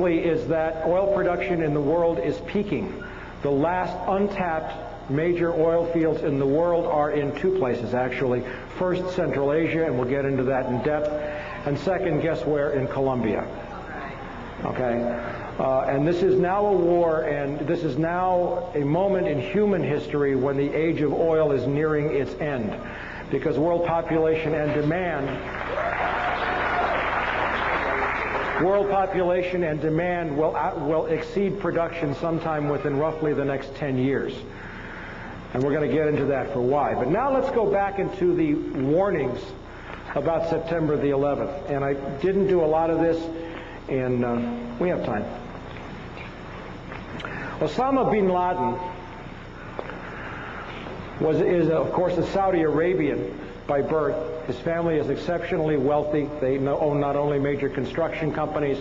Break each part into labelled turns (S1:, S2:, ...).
S1: is that oil production in the world is peaking. The last untapped major oil fields in the world are in two places, actually. First, Central Asia, and we'll get into that in depth. And second, guess where? In Colombia. Okay? And this is now a war, and this is now a moment in human history when the age of oil is nearing its end, because world population and demand will exceed production sometime within roughly the next 10 years. And we're going to get into that for why. But now let's go back into the warnings about September the 11th. And I didn't do a lot of this, and we have time. Osama bin Laden is of course a Saudi Arabian by birth. His family is exceptionally wealthy. They own not only major construction companies,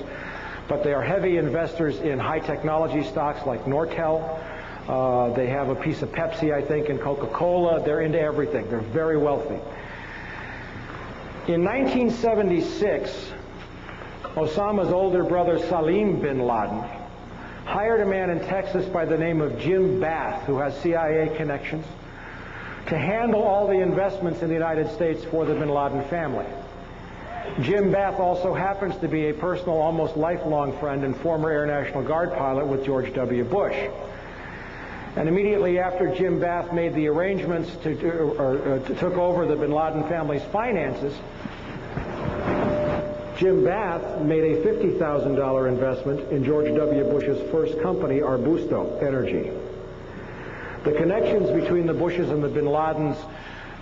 S1: but they are heavy investors in high technology stocks like Nortel. They have a piece of Pepsi, I think, and Coca-Cola. They're into everything. They're very wealthy. In 1976, Osama's older brother Salim bin Laden hired a man in Texas by the name of Jim Bath, who has CIA connections, to handle all the investments in the United States for the bin Laden family. Jim Bath also happens to be a personal, almost lifelong friend and former Air National Guard pilot with George W. Bush. And immediately after Jim Bath made the arrangements took over the bin Laden family's finances, Jim Bath made a $50,000 investment in George W. Bush's first company, Arbusto Energy. The connections between the Bushes and the bin Ladens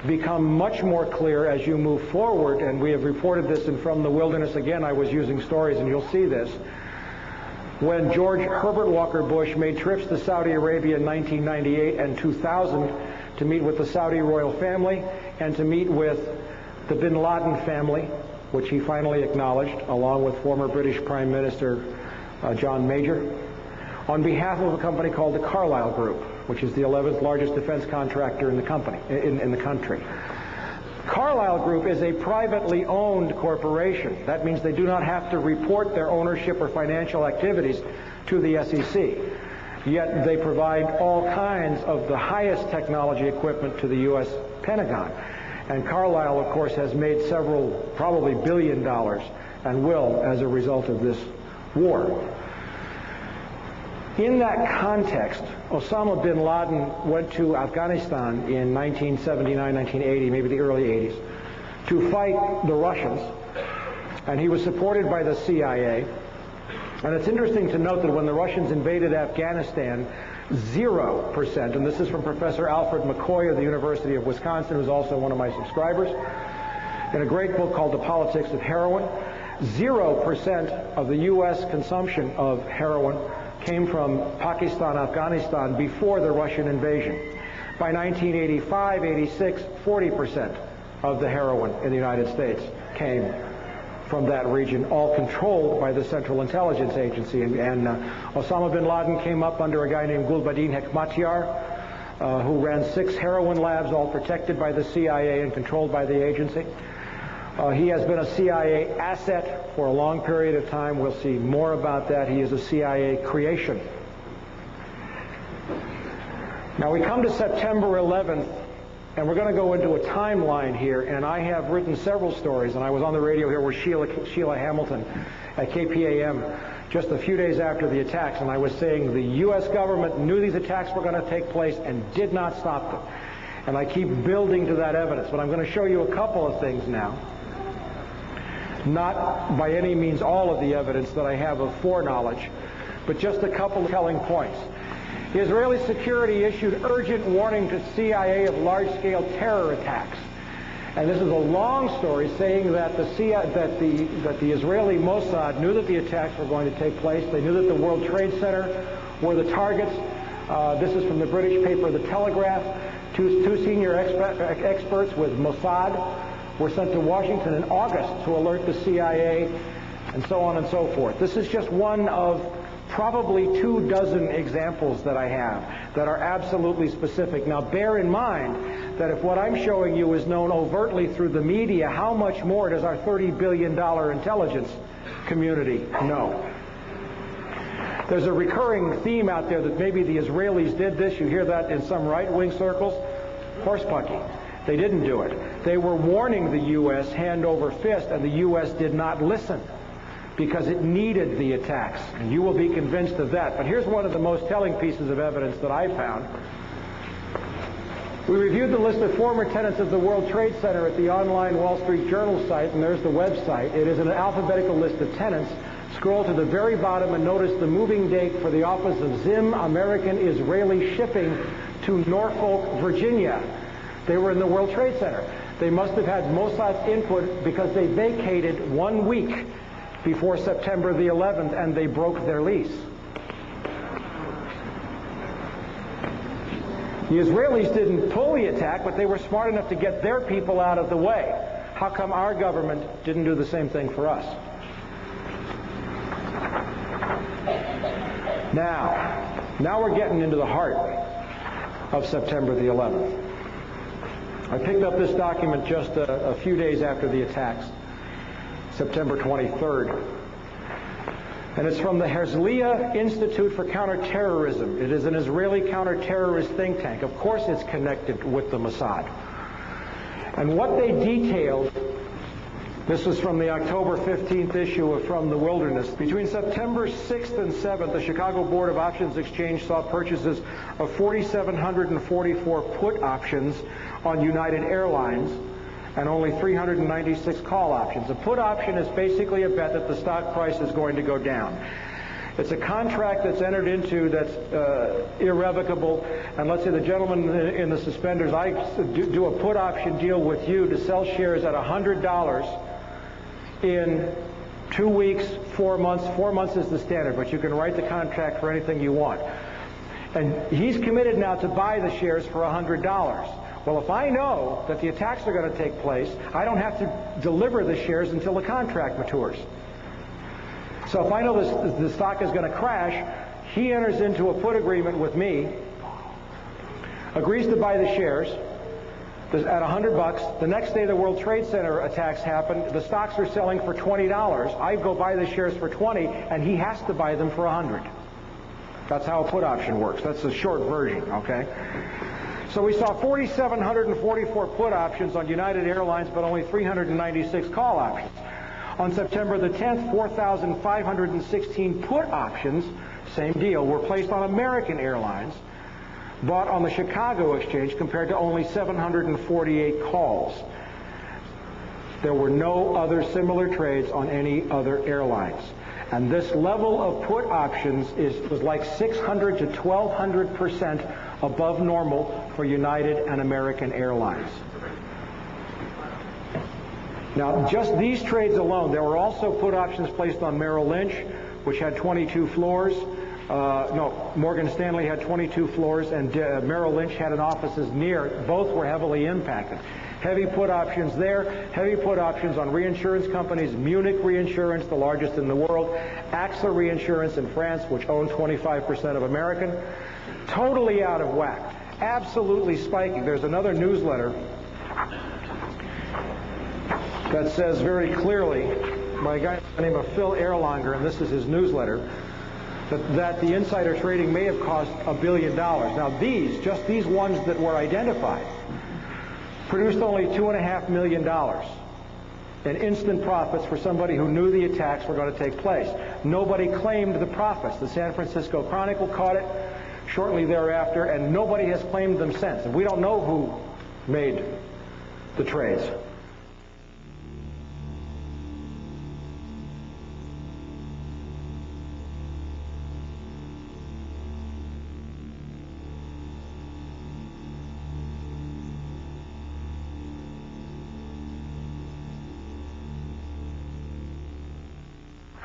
S1: become much more clear as you move forward, and we have reported this in From the Wilderness. Again, I was using stories, and you'll see this. When George Herbert Walker Bush made trips to Saudi Arabia in 1998 and 2000 to meet with the Saudi royal family and to meet with the bin Laden family, which he finally acknowledged, along with former British Prime Minister John Major, on behalf of a company called the Carlyle Group, which is the 11th largest defense contractor in the country. Carlyle Group is a privately owned corporation. That means they do not have to report their ownership or financial activities to the SEC. Yet they provide all kinds of the highest technology equipment to the U.S. Pentagon. And Carlyle, of course, has made several, probably $1 billion, and will as a result of this war. In that context, Osama bin Laden went to Afghanistan in 1979, 1980, maybe the early 80s, to fight the Russians, and he was supported by the CIA. And it's interesting to note that when the Russians invaded Afghanistan, 0%, and this is from Professor Alfred McCoy of the University of Wisconsin, who's also one of my subscribers, in a great book called The Politics of Heroin, 0% of the U.S. consumption of heroin came from Pakistan, Afghanistan before the Russian invasion. By 1985, 86, 40% of the heroin in the United States came from that region, all controlled by the Central Intelligence Agency. And Osama bin Laden came up under a guy named Gulbuddin Hekmatyar, who ran 6 heroin labs, all protected by the CIA and controlled by the agency. He has been a CIA asset for a long period of time. We'll see more about that. He is a CIA creation. Now we come to September 11th, and we're going to go into a timeline here, and I have written several stories, and I was on the radio here with Sheila Hamilton at KPAM just a few days after the attacks, and I was saying the U.S. government knew these attacks were going to take place and did not stop them. And I keep building to that evidence, but I'm going to show you a couple of things now. Not by any means all of the evidence that I have of foreknowledge, but just a couple of telling points. The Israeli security issued urgent warning to CIA of large-scale terror attacks. And this is a long story saying that the Israeli Mossad knew that the attacks were going to take place. They knew that the World Trade Center were the targets. This is from the British paper The Telegraph. Two senior experts with Mossad were sent to Washington in August to alert the CIA, and so on and so forth. This is just one of probably 24 examples that I have that are absolutely specific. Now bear in mind that if what I'm showing you is known overtly through the media, how much more does our $30 billion intelligence community know? There's a recurring theme out there that maybe the Israelis did this. You hear that in some right-wing circles. Horsepucky. They didn't do it. They were warning the U.S. hand over fist, and the U.S. did not listen because it needed the attacks. And you will be convinced of that. But here's one of the most telling pieces of evidence that I found. We reviewed the list of former tenants of the World Trade Center at the online Wall Street Journal site, and there's the website. It is an alphabetical list of tenants. Scroll to the very bottom and notice the moving date for the office of Zim American Israeli Shipping to Norfolk, Virginia. They were in the World Trade Center. They must have had Mossad's input because they vacated 1 week before September the 11th, and they broke their lease. The Israelis didn't pull the attack, but they were smart enough to get their people out of the way. How come our government didn't do the same thing for us? Now we're getting into the heart of September the 11th. I picked up this document just a few days after the attacks, September 23rd. And it's from the Herzliya Institute for Counterterrorism. It is an Israeli counterterrorist think tank. Of course it's connected with the Mossad. And what they detailed, this was from the October 15th issue of From the Wilderness. Between September 6th and 7th, the Chicago Board of Options Exchange saw purchases of 4,744 put options on United Airlines and only 396 call options. A put option is basically a bet that the stock price is going to go down. It's a contract that's entered into that's irrevocable. And let's say the gentleman in the suspenders, I do a put option deal with you to sell shares at $100 in 2 weeks, 4 months. 4 months is the standard, but you can write the contract for anything you want. And he's committed now to buy the shares for $100. Well, if I know that the attacks are going to take place, I don't have to deliver the shares until the contract matures. So if I know the stock is going to crash, he enters into a put agreement with me, agrees to buy the shares at $100. The next day the World Trade Center attacks happen. The stocks are selling for $20. I go buy the shares for $20, and he has to buy them for $100. That's how a put option works. That's the short version, okay? So we saw 4,744 put options on United Airlines, but only 396 call options. On September the 10th, 4,516 put options, same deal, were placed on American Airlines, bought on the Chicago Exchange, compared to only 748 calls. There were no other similar trades on any other airlines. And this level of put options was like 600 to 1,200% above normal for United and American Airlines. Now, just these trades alone, there were also put options placed on Merrill Lynch, which had 22 floors. Morgan Stanley had 22 floors, and Merrill Lynch had an offices near. Both were heavily impacted. Heavy put options there, heavy put options on reinsurance companies, Munich Reinsurance, the largest in the world, AXA Reinsurance in France, which owned 25% of American. Totally out of whack, absolutely spiking. There's another newsletter that says very clearly, by a guy by the name of Phil Erlanger, and this is his newsletter, that the insider trading may have cost $1 billion. Now just these ones that were identified, produced only $2.5 million in instant profits for somebody who knew the attacks were going to take place. Nobody claimed the profits. The San Francisco Chronicle caught it shortly thereafter, and nobody has claimed them since. And we don't know who made the trades.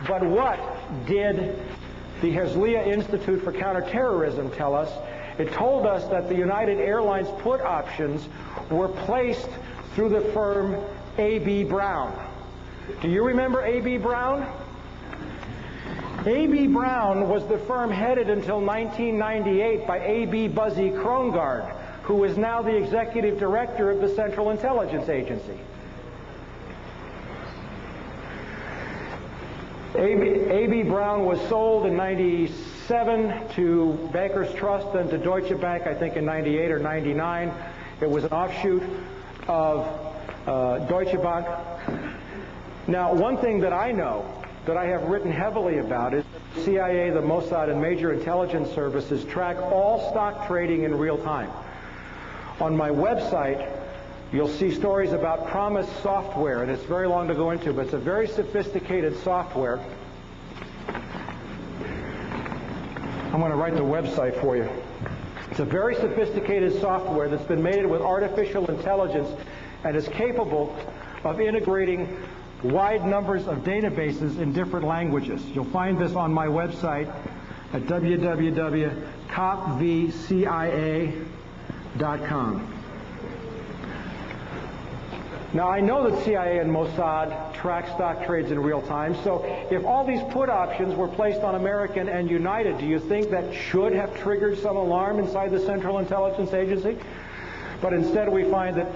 S1: But what did the Herzliya Institute for Counterterrorism tell us? It told us that the United Airlines put options were placed through the firm A.B. Brown. Do you remember A.B. Brown? A.B. Brown was the firm headed until 1998 by A.B. Buzzy Krongard, who is now the executive director of the Central Intelligence Agency. A.B. Brown was sold in 97 to Bankers Trust, then to Deutsche Bank, I think in 98 or 99. It was an offshoot of Deutsche Bank. Now, one thing that I know, that I have written heavily about, is that the CIA, the Mossad, and major intelligence services track all stock trading in real time. On my website, you'll see stories about Promise software, and it's very long to go into, but it's a very sophisticated software. I'm going to write the website for you. It's a very sophisticated software that's been made with artificial intelligence and is capable of integrating wide numbers of databases in different languages. You'll find this on my website at www.copvcia.com. Now, I know that CIA and Mossad track stock trades in real time, so if all these put options were placed on American and United, do you think that should have triggered some alarm inside the Central Intelligence Agency? But instead we find that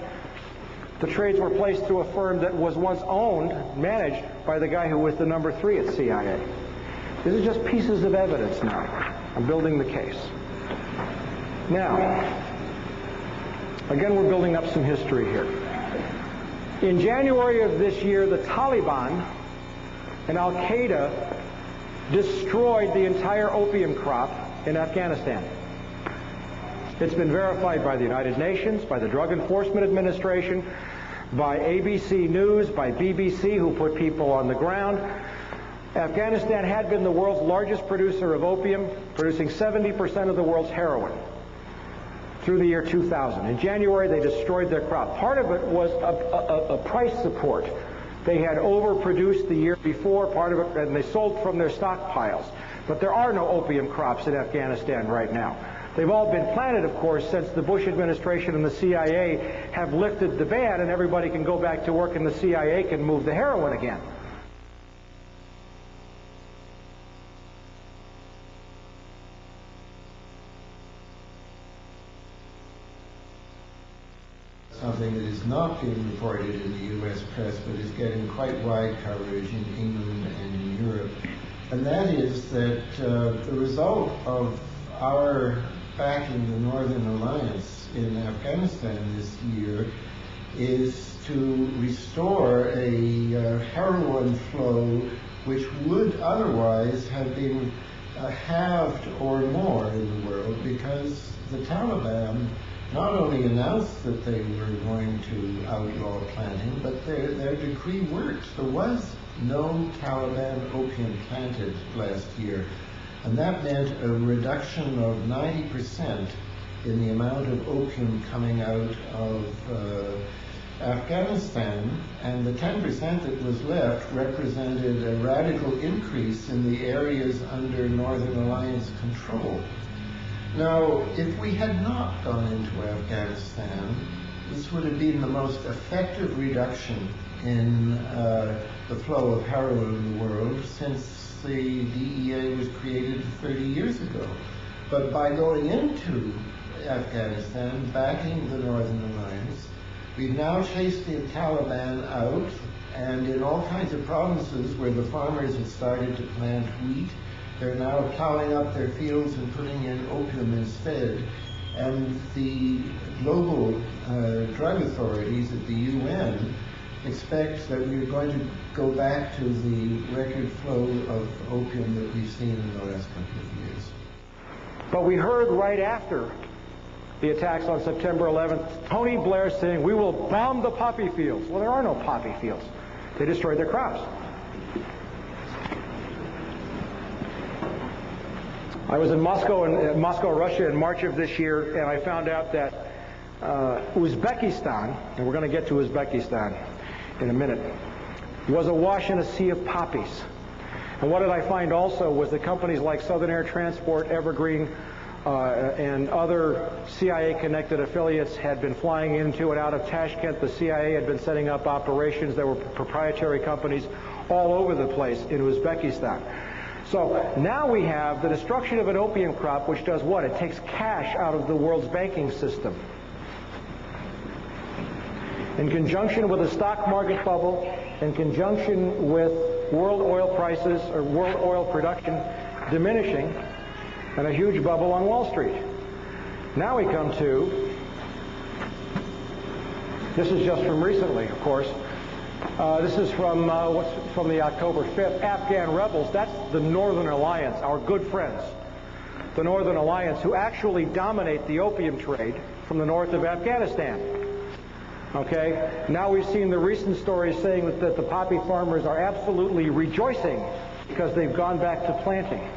S1: the trades were placed through a firm that was once owned, managed by the guy who was the number 3 at CIA. These are just pieces of evidence now. I'm building the case. Now, again, we're building up some history here. In January of this year, the Taliban and Al-Qaeda destroyed the entire opium crop in Afghanistan. It's been verified by the United Nations, by the Drug Enforcement Administration, by ABC News, by BBC, who put people on the ground. Afghanistan had been the world's largest producer of opium, producing 70% of the world's heroin through the year 2000. In January, they destroyed their crop. Part of it was a price support. They had overproduced the year before, part of it, and they sold from their stockpiles. But there are no opium crops in Afghanistan right now. They've all been planted, of course, since the Bush administration and the CIA have lifted the ban, and everybody can go back to work and the CIA can move the heroin again.
S2: Something that is not being reported in the U.S. press, but is getting quite wide coverage in England and in Europe. And that is that the result of our backing the Northern Alliance in Afghanistan this year is to restore a heroin flow which would otherwise have been halved or more in the world, because the Taliban not only announced that they were going to outlaw planting, but their decree works. There was no Taliban opium planted last year, and that meant a reduction of 90% in the amount of opium coming out of Afghanistan, and the 10% that was left represented a radical increase in the areas under Northern Alliance control. Now, if we had not gone into Afghanistan, this would have been the most effective reduction in the flow of heroin in the world since the DEA was created 30 years ago. But by going into Afghanistan, backing the Northern Alliance, we've now chased the Taliban out, and in all kinds of provinces where the farmers had started to plant wheat, they're now plowing up their fields and putting in opium instead. And the global drug authorities at the UN expect that we're going to go back to the record flow of opium that we've seen in the last couple of years.
S1: But we heard right after the attacks on September 11th, Tony Blair saying, "We will bomb the poppy fields." Well, there are no poppy fields. They destroyed their crops. I was in Moscow, Russia in March of this year, and I found out that Uzbekistan, and we're going to get to Uzbekistan in a minute, was awash in a sea of poppies. And what did I find also was that companies like Southern Air Transport, Evergreen, and other CIA-connected affiliates had been flying into and out of Tashkent. The CIA had been setting up operations. There were proprietary companies all over the place in Uzbekistan. So now we have the destruction of an opium crop, which does what? It takes cash out of the world's banking system. In conjunction with a stock market bubble, in conjunction with world oil prices, or world oil production diminishing, and a huge bubble on Wall Street. Now we come to, this is just from recently, of course. This is from from the October 5th. Afghan rebels, that's the Northern Alliance, our good friends. The Northern Alliance, who actually dominate the opium trade from the north of Afghanistan. Okay? Now we've seen the recent stories saying that the poppy farmers are absolutely rejoicing because they've gone back to planting.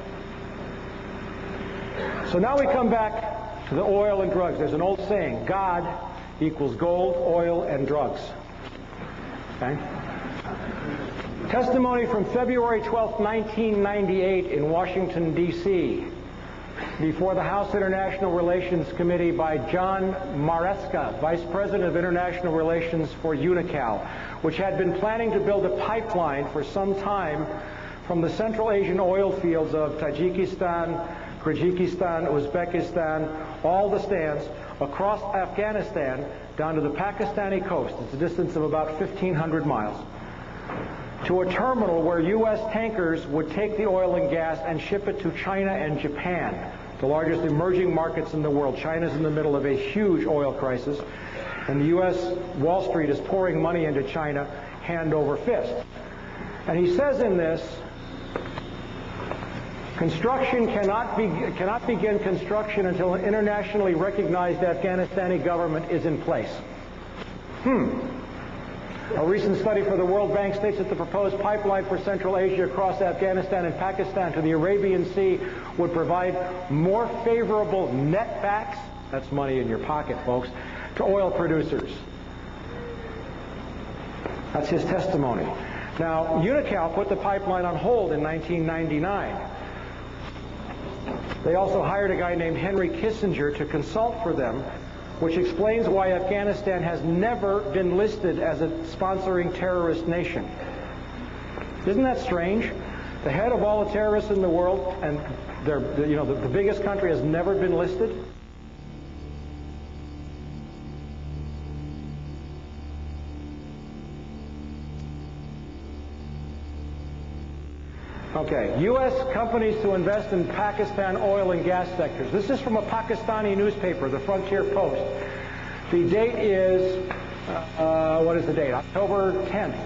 S1: So now we come back to the oil and drugs. There's an old saying, God equals gold, oil, and drugs. Okay? Testimony from February 12, 1998 in Washington, D.C. before the House International Relations Committee by John Maresca, Vice President of International Relations for UNICAL, which had been planning to build a pipeline for some time from the Central Asian oil fields of Tajikistan, Kyrgyzstan, Uzbekistan, all the stands, across Afghanistan down to the Pakistani coast. It's a distance of about 1,500 miles. To a terminal where U.S. tankers would take the oil and gas and ship it to China and Japan, the largest emerging markets in the world. China's in the middle of a huge oil crisis, and the U.S. Wall Street is pouring money into China hand over fist. And he says in this, construction cannot begin construction until an internationally recognized Afghanistani government is in place. A recent study for the World Bank states that the proposed pipeline for Central Asia across Afghanistan and Pakistan to the Arabian Sea would provide more favorable netbacks, that's money in your pocket, folks, to oil producers. That's his testimony. Now, UNICAL put the pipeline on hold in 1999. They also hired a guy named Henry Kissinger to consult for them, which explains why Afghanistan has never been listed as a sponsoring terrorist nation. Isn't that strange? The head of all the terrorists in the world, and the biggest country, has never been listed? Okay, U.S. companies to invest in Pakistan oil and gas sectors. This is from a Pakistani newspaper, the Frontier Post. The date is, what is the date? October 10th.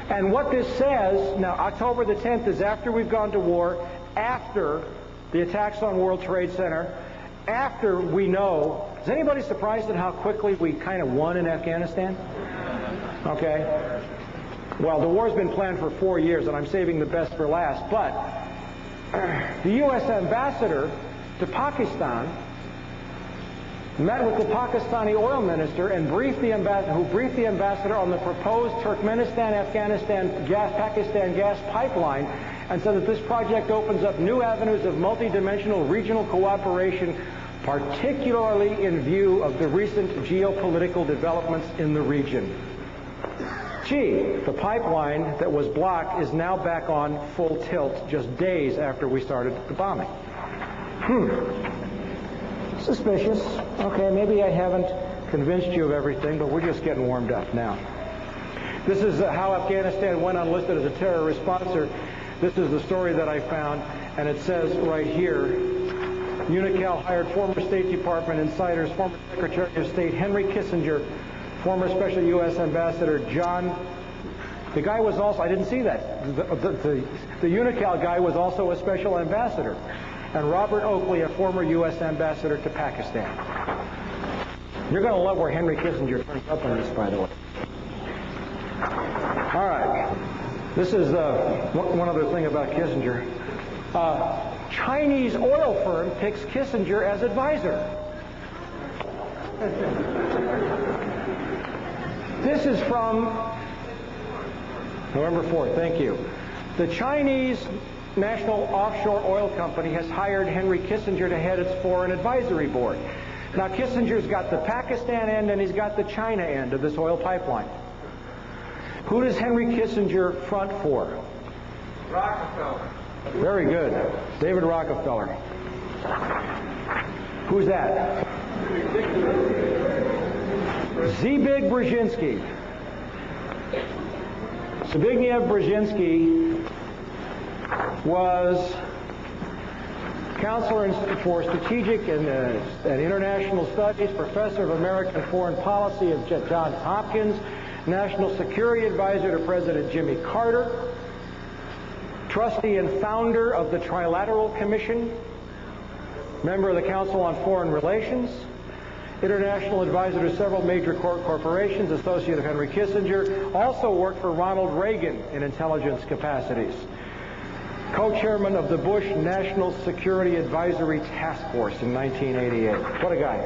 S1: And what this says, now October the 10th is after we've gone to war, after the attacks on World Trade Center, after we know, is anybody surprised at how quickly we kind of won in Afghanistan? Okay. Well, the war's been planned for 4 years, and I'm saving the best for last, but the U.S. ambassador to Pakistan met with the Pakistani oil minister and briefed the ambassador on the proposed Turkmenistan-Afghanistan Pakistan gas pipeline, and said that this project opens up new avenues of multidimensional regional cooperation, particularly in view of the recent geopolitical developments in the region. Gee, the pipeline that was blocked is now back on full tilt just days after we started the bombing. Suspicious. Okay, maybe I haven't convinced you of everything, but we're just getting warmed up now. This is how Afghanistan went unlisted as a terrorist sponsor. This is the story that I found, and it says right here, UNICAL hired former State Department insiders, former Secretary of State Henry Kissinger, former Special U.S. Ambassador John, the guy was also, I didn't see that, the UNICAL guy was also a special ambassador, and Robert Oakley, a former U.S. ambassador to Pakistan. You're going to love where Henry Kissinger turns up on this, by the way. All right. This is one other thing about Kissinger. Chinese oil firm picks Kissinger as advisor. This is from November 4th, thank you. The Chinese National Offshore Oil Company has hired Henry Kissinger to head its foreign advisory board. Now, Kissinger's got the Pakistan end and he's got the China end of this oil pipeline. Who does Henry Kissinger front for?
S3: Rockefeller.
S1: Very good. David Rockefeller. Who's that? Zbig Brzezinski. Zbigniew was counselor for strategic and international studies, professor of American foreign policy at Johns Hopkins, national security advisor to President Jimmy Carter, trustee and founder of the Trilateral Commission, member of the Council on Foreign Relations, international advisor to several major corporations, associate of Henry Kissinger, also worked for Ronald Reagan in intelligence capacities, co-chairman of the Bush National Security Advisory Task Force in 1988. What a guy.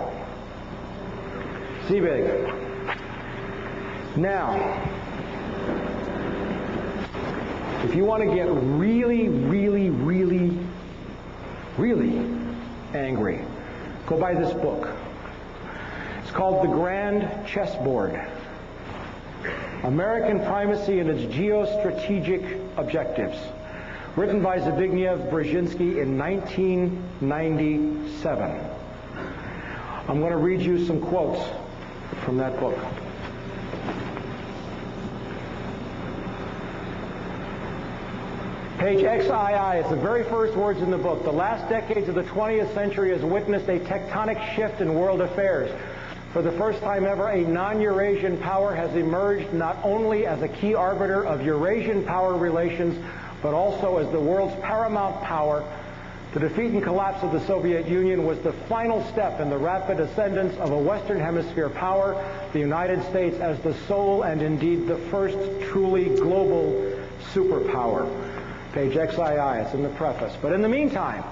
S1: Zbig. Now, if you want to get really, really, really, really angry, go buy this book. It's called The Grand Chessboard: American Primacy and Its Geostrategic Objectives, written by Zbigniew Brzezinski in 1997. I'm going to read you some quotes from that book. Page XII, it's the very first words in the book. The last decades of the 20th century has witnessed a tectonic shift in world affairs. For the first time ever, a non-Eurasian power has emerged not only as a key arbiter of Eurasian power relations, but also as the world's paramount power. The defeat and collapse of the Soviet Union was the final step in the rapid ascendance of a Western Hemisphere power, the United States as the sole and indeed the first truly global superpower. Page XII, it's in the preface. But in the meantime,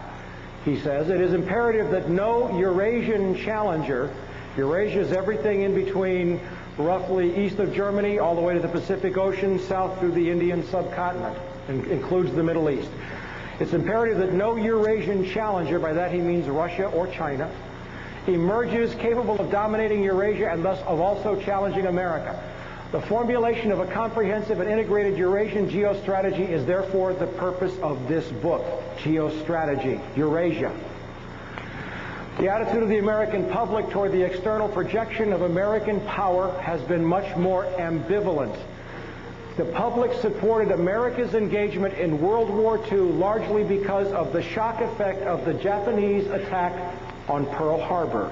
S1: he says, it is imperative that no Eurasian challenger, Eurasia is everything in between roughly east of Germany all the way to the Pacific Ocean, south through the Indian subcontinent, and includes the Middle East. It's imperative that no Eurasian challenger, by that he means Russia or China, emerges capable of dominating Eurasia and thus of also challenging America. The formulation of a comprehensive and integrated Eurasian geostrategy is therefore the purpose of this book, Geostrategy, Eurasia. The attitude of the American public toward the external projection of American power has been much more ambivalent. The public supported America's engagement in World War II largely because of the shock effect of the Japanese attack on Pearl Harbor.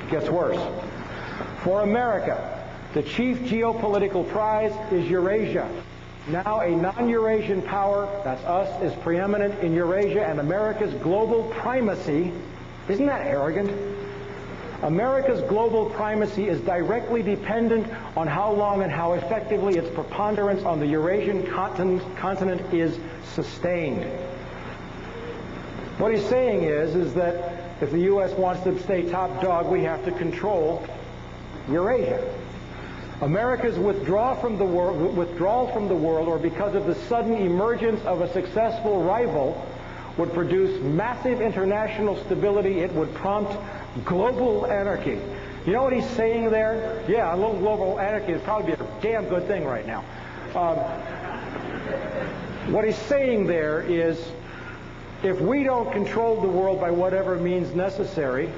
S1: It gets worse. For America, the chief geopolitical prize is Eurasia. Now a non-Eurasian power, that's us, is preeminent in Eurasia, and America's global primacy, isn't that arrogant? America's global primacy is directly dependent on how long and how effectively its preponderance on the Eurasian continent is sustained. What he's saying is that if the U.S. wants to stay top dog, we have to control Eurasia. America's withdrawal from the world, or because of the sudden emergence of a successful rival, would produce massive international stability. It would prompt global anarchy. You know what he's saying there? Yeah, a little global anarchy would probably be a damn good thing right now. What he's saying there is, if we don't control the world by whatever means necessary,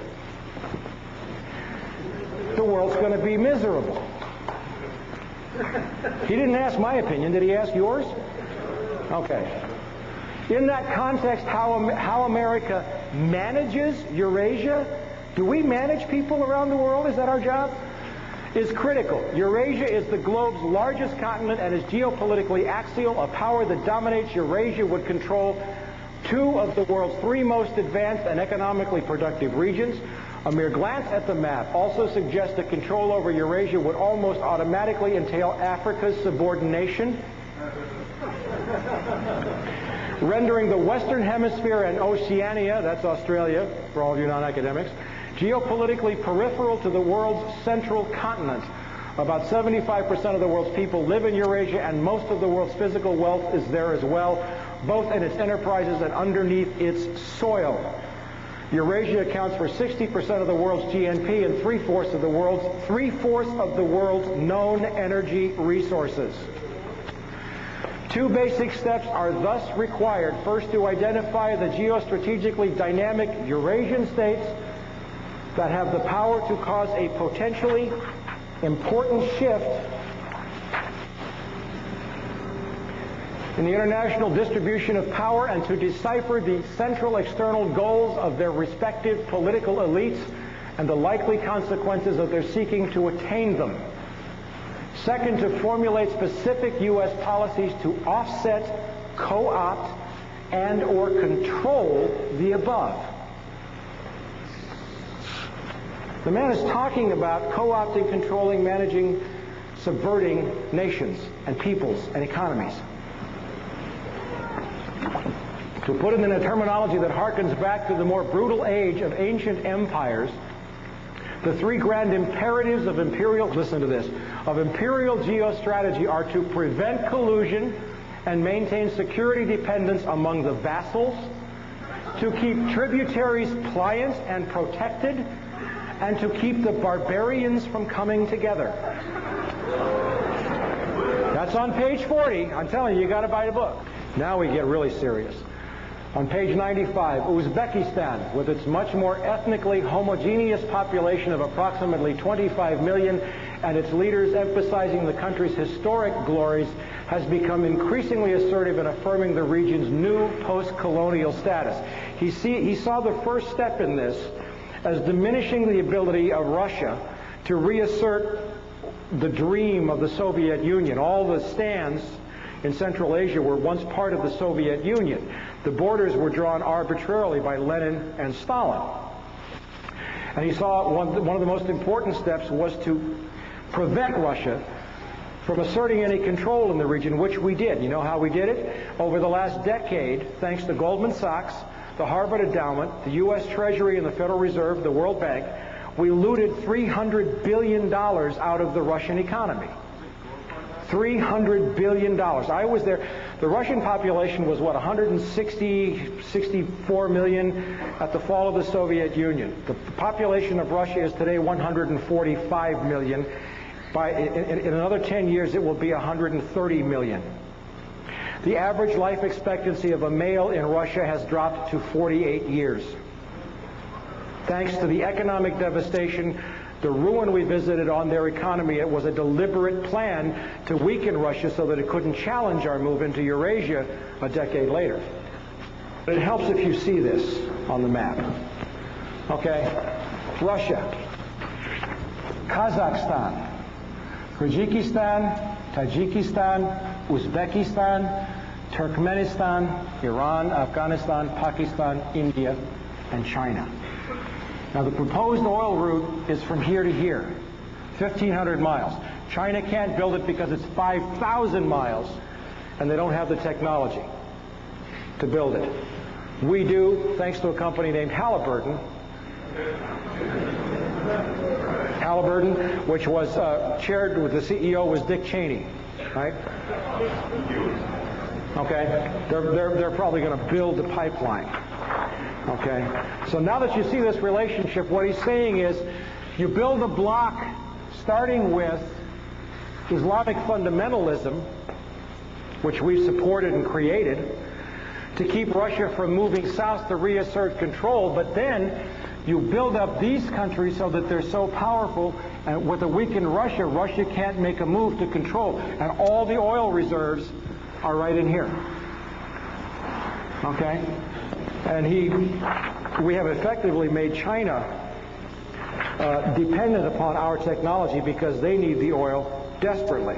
S1: the world's going to be miserable. He didn't ask my opinion. Did he ask yours? Okay. In that context, how America manages Eurasia, do we manage people around the world? Is that our job? Is critical. Eurasia is the globe's largest continent and is geopolitically axial. A power that dominates Eurasia would control two of the world's three most advanced and economically productive regions. A mere glance at the map also suggests that control over Eurasia would almost automatically entail Africa's subordination, rendering the Western Hemisphere and Oceania, that's Australia for all of you non-academics, geopolitically peripheral to the world's central continent. About 75% of the world's people live in Eurasia, and most of the world's physical wealth is there as well, both in its enterprises and underneath its soil. Eurasia accounts for 60% of the world's GNP and three-fourths of the world's known energy resources. Two basic steps are thus required. First, to identify the geostrategically dynamic Eurasian states that have the power to cause a potentially important shift in the international distribution of power and to decipher the central external goals of their respective political elites and the likely consequences of their seeking to attain them. Second, to formulate specific U.S. policies to offset, co-opt, and or control the above. The man is talking about co-opting, controlling, managing, subverting nations and peoples and economies. To put it in a terminology that harkens back to the more brutal age of ancient empires, the three grand imperatives of imperial, listen to this, of imperial geostrategy are to prevent collusion and maintain security dependence among the vassals, to keep tributaries pliant and protected, and to keep the barbarians from coming together. That's on page 40. I'm telling you, you got to buy the book. Now we get really serious. On page 95, Uzbekistan, with its much more ethnically homogeneous population of approximately 25 million and its leaders emphasizing the country's historic glories, has become increasingly assertive in affirming the region's new post-colonial status. He saw the first step in this as diminishing the ability of Russia to reassert the dream of the Soviet Union. All the stands in Central Asia were once part of the Soviet Union. The borders were drawn arbitrarily by Lenin and Stalin. And he saw one of the most important steps was to prevent Russia from asserting any control in the region, which we did. You know how we did it? Over the last decade, thanks to Goldman Sachs, the Harvard Endowment, the U.S. Treasury and the Federal Reserve, the World Bank, we looted $300 billion out of the Russian economy. $300 billion. I was there. The Russian population was, 64 million at the fall of the Soviet Union. The population of Russia is today 145 million. In another 10 years, it will be 130 million. The average life expectancy of a male in Russia has dropped to 48 years. Thanks to the economic devastation, the ruin we visited on their economy, it was a deliberate plan to weaken Russia so that it couldn't challenge our move into Eurasia a decade later. It helps if you see this on the map. Okay? Russia, Kazakhstan, Kyrgyzstan, Tajikistan, Uzbekistan, Turkmenistan, Iran, Afghanistan, Pakistan, India, and China. Now, the proposed oil route is from here to here, 1,500 miles. China can't build it because it's 5,000 miles, and they don't have the technology to build it. We do, thanks to a company named Halliburton, which was chaired with the CEO was Dick Cheney, right? Okay, they're probably going to build the pipeline. Okay, so now that you see this relationship, what he's saying is you build a block starting with Islamic fundamentalism, which we've supported and created, to keep Russia from moving south to reassert control, but then you build up these countries so that they're so powerful, and with a weakened Russia, Russia can't make a move to control, and all the oil reserves are right in here. Okay? And we have effectively made China dependent upon our technology because they need the oil desperately.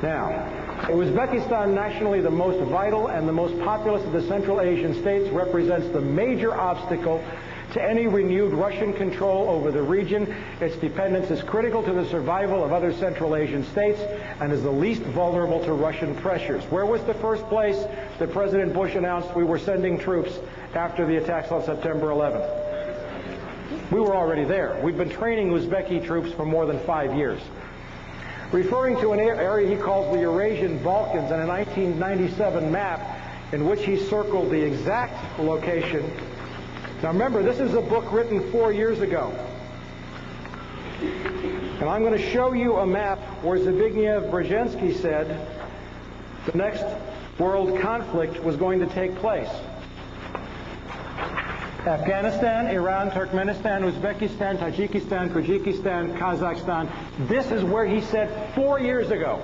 S1: Now, Uzbekistan, nationally the most vital and the most populous of the Central Asian states, represents the major obstacle to any renewed Russian control over the region. Its dependence is critical to the survival of other Central Asian states and is the least vulnerable to Russian pressures. Where was the first place that President Bush announced we were sending troops after the attacks on September 11th? We were already there. We've been training Uzbeki troops for more than 5 years. Referring to an area he calls the Eurasian Balkans and a 1997 map in which he circled the exact location. Now remember, this is a book written 4 years ago. And I'm going to show you a map where Zbigniew Brzezinski said the next world conflict was going to take place. Afghanistan, Iran, Turkmenistan, Uzbekistan, Tajikistan, Kyrgyzstan, Kazakhstan. This is where he said 4 years ago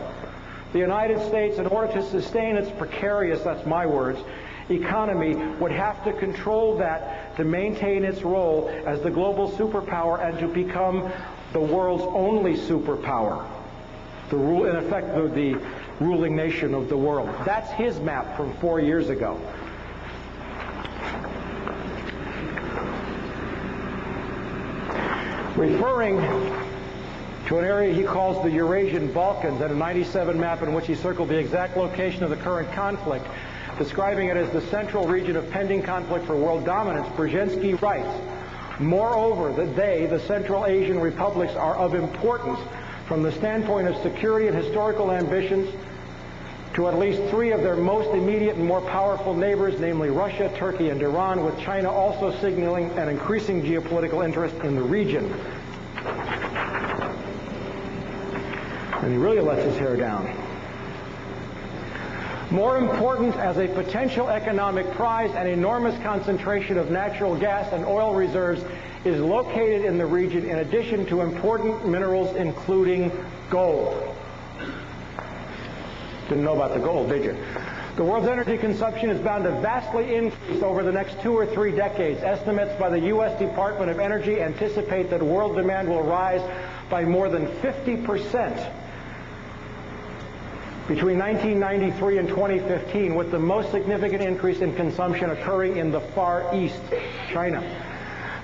S1: the United States, in order to sustain its precarious, that's my words, economy, would have to control that to maintain its role as the global superpower and to become the world's only superpower. In effect, the ruling nation of the world. That's his map from 4 years ago. Referring to an area he calls the Eurasian Balkans, and a 97 map in which he circled the exact location of the current conflict, describing it as the central region of pending conflict for world dominance, Brzezinski writes, moreover, that the Central Asian republics, are of importance from the standpoint of security and historical ambitions to at least 3 of their most immediate and more powerful neighbors, namely Russia, Turkey, and Iran, with China also signaling an increasing geopolitical interest in the region. And he really lets his hair down. More important as a potential economic prize, an enormous concentration of natural gas and oil reserves is located in the region, in addition to important minerals including gold. Didn't know about the gold, did you? The world's energy consumption is bound to vastly increase over the next 2 or 3 decades. Estimates by the U.S. Department of Energy anticipate that world demand will rise by more than 50% between 1993 and 2015, with the most significant increase in consumption occurring in the Far East, China.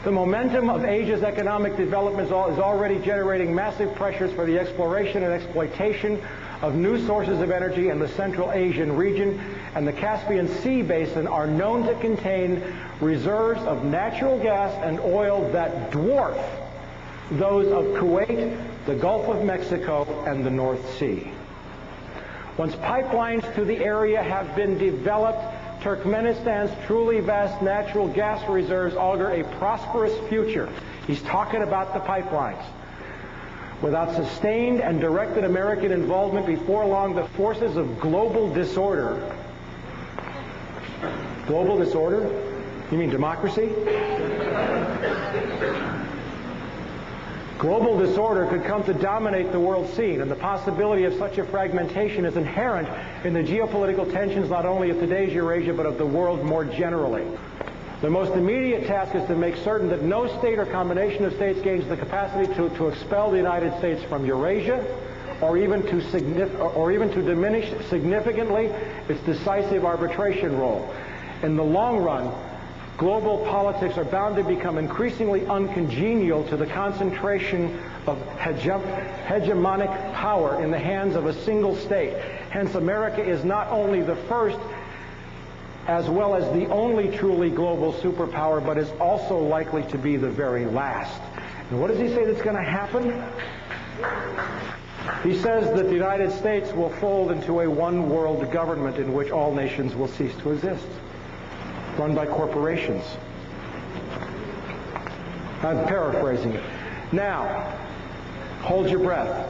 S1: The momentum of Asia's economic development is already generating massive pressures for the exploration and exploitation of new sources of energy in the Central Asian region, and the Caspian Sea basin are known to contain reserves of natural gas and oil that dwarf those of Kuwait, the Gulf of Mexico, and the North Sea. Once pipelines to the area have been developed, Turkmenistan's truly vast natural gas reserves augur a prosperous future. He's talking about the pipelines. Without sustained and directed American involvement, before long, the forces of global disorder. Global disorder? You mean democracy? Global disorder could come to dominate the world scene, and the possibility of such a fragmentation is inherent in the geopolitical tensions not only of today's Eurasia, but of the world more generally. The most immediate task is to make certain that no state or combination of states gains the capacity to expel the United States from Eurasia, or even to diminish significantly its decisive arbitration role. In the long run, global politics are bound to become increasingly uncongenial to the concentration of hegemonic power in the hands of a single state. Hence, America is not only the first as well as the only truly global superpower, but is also likely to be the very last. And what does he say that's going to happen? He says that the United States will fold into a one-world government in which all nations will cease to exist, run by corporations. I'm paraphrasing it. Now, hold your breath.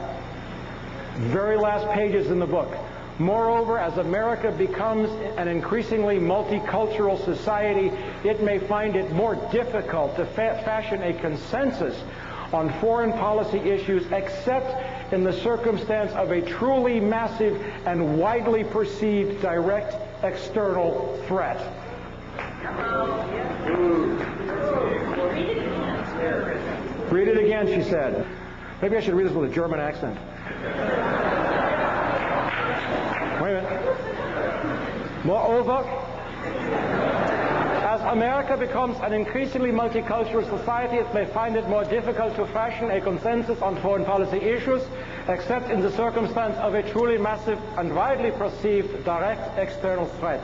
S1: Very last pages in the book. Moreover, as America becomes an increasingly multicultural society, it may find it more difficult to fashion a consensus on foreign policy issues, except in the circumstance of a truly massive and widely perceived direct external threat. Read it again, she said. Maybe I should read this with a German accent. Wait a minute. Moreover, as America becomes an increasingly multicultural society, it may find it more difficult to fashion a consensus on foreign policy issues, except in the circumstance of a truly massive and widely perceived direct external threat.